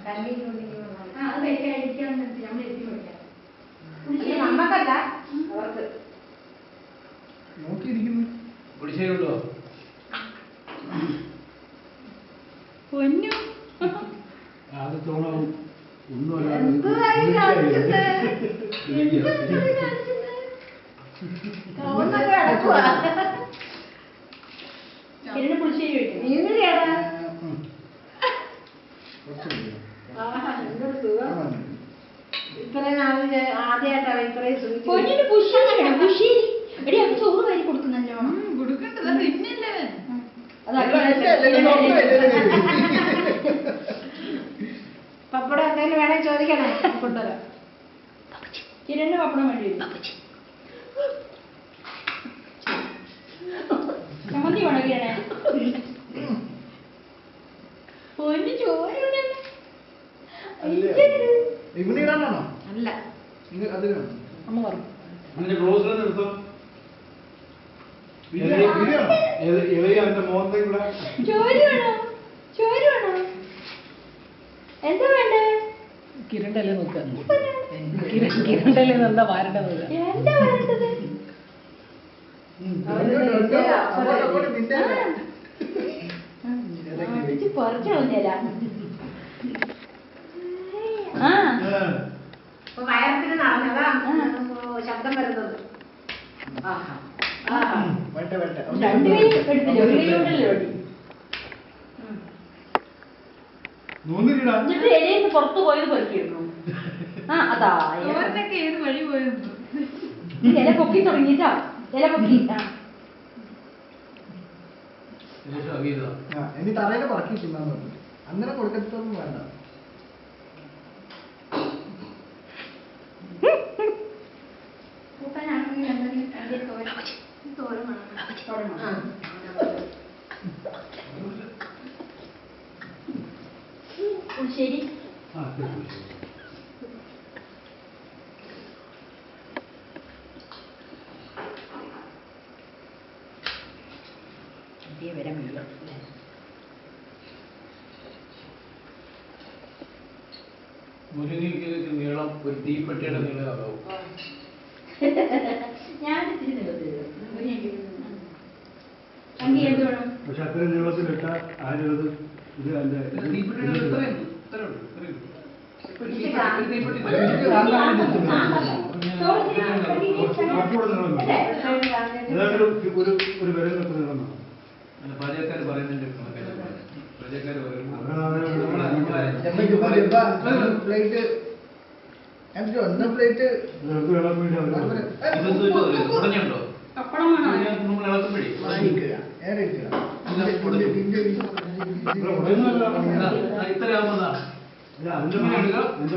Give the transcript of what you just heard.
അത് കഴിക്കാതിരിക്കാൻ നമ്മൾ എത്തി കൊടുക്കാം. നമ്മക്കല്ല അവർക്ക് നോക്കിയിരിക്കുന്നു. പുളിശ്ശേരിയുണ്ടോ? പൊന്നു അത് തോന്നാവും ഒന്നുമല്ല. കിരണ് പുളിശ്ശേരി കഴിക്കും. ഇത്രയും ആദ്യമായിട്ടാണ് ഇത്രയും പൊന്നിന് പുളിശ്ശേരി വേണം. പുളിശ്ശേരി എടി അത് ചോറ് വാരി കൊടുക്കുന്നല്ലോ. കൊടുക്കണ്ടത് തിന്നില്ലേ? പപ്പടം എന്തെങ്കിലും വേണേ ചോദിക്കണേ, കൊണ്ടുവരാം. കിരണ് പപ്പടം വേണ്ടി വരും. ചമ്മന്തി വേണോ കിരണേ? പൊന്നു ചോറ് ഇവിടെ ഇടാനാണോ? അല്ല അത് അമ്മ പറഞ്ഞു അതിന്റെ ക്ലോസ് നിർത്തും. ഇളയ എന്റെ മോഹത്തെ കൂടെ ചോറ് വേണോ? ചോറ് വേണോ? എന്താ വേണ്ടേ? കിരണ്ടല്ലേ നോക്കുക, കിരണ്ടല്ലേ എന്താ വാരണ്ട നോക്കുക. എന്താ വേണ്ടത്? പറിച്ചു കളഞ്ഞല്ല. വയറത്തിന് നടന്നതാ ശബ്ദം വരുന്നത്. രണ്ടുപേരും എടുത്തില്ല, ഒരു കൈയോണ്ടല്ലേ ഓടി. എന്നിട്ട് ഇലയിൽ പുറത്തു പോയത് പറിക്കുന്നു. അതാ ഓരോക്കെ ഏത് വഴി പോയെന്ന്. ഇല പൊക്കി തുടങ്ങിട്ടാ, ഇല പൊക്കി. ഇനി തറയില് പറക്കി തിന്നാന്ന് പറഞ്ഞു. അങ്ങനെ കൊടുക്കത്തൊന്നും വേണ്ട. ശരി. മുരിങ്ങയ്ക്ക് നീളം ഒരു തീപ്പെട്ടിയുടെ നീളമാവും. ഞാൻ ഇത്തിരി നീളത്തിൽ എന്ത് വേണം? പക്ഷെ അത്രയും നീളത്തിലിട്ട ആരും ഇത് അതിന്റെ ഒരു വിരൽ എത്ര നീളം പാചകക്കാർ പറയുന്നുണ്ട്. Plate plate ഉടഞ്ഞുണ്ടോ? പപ്പടം വേണോ? നമ്മൾ ഇളക്കുമ്പോഴേ ഇത്ര ആവുന്നതാ. അതിന്റെ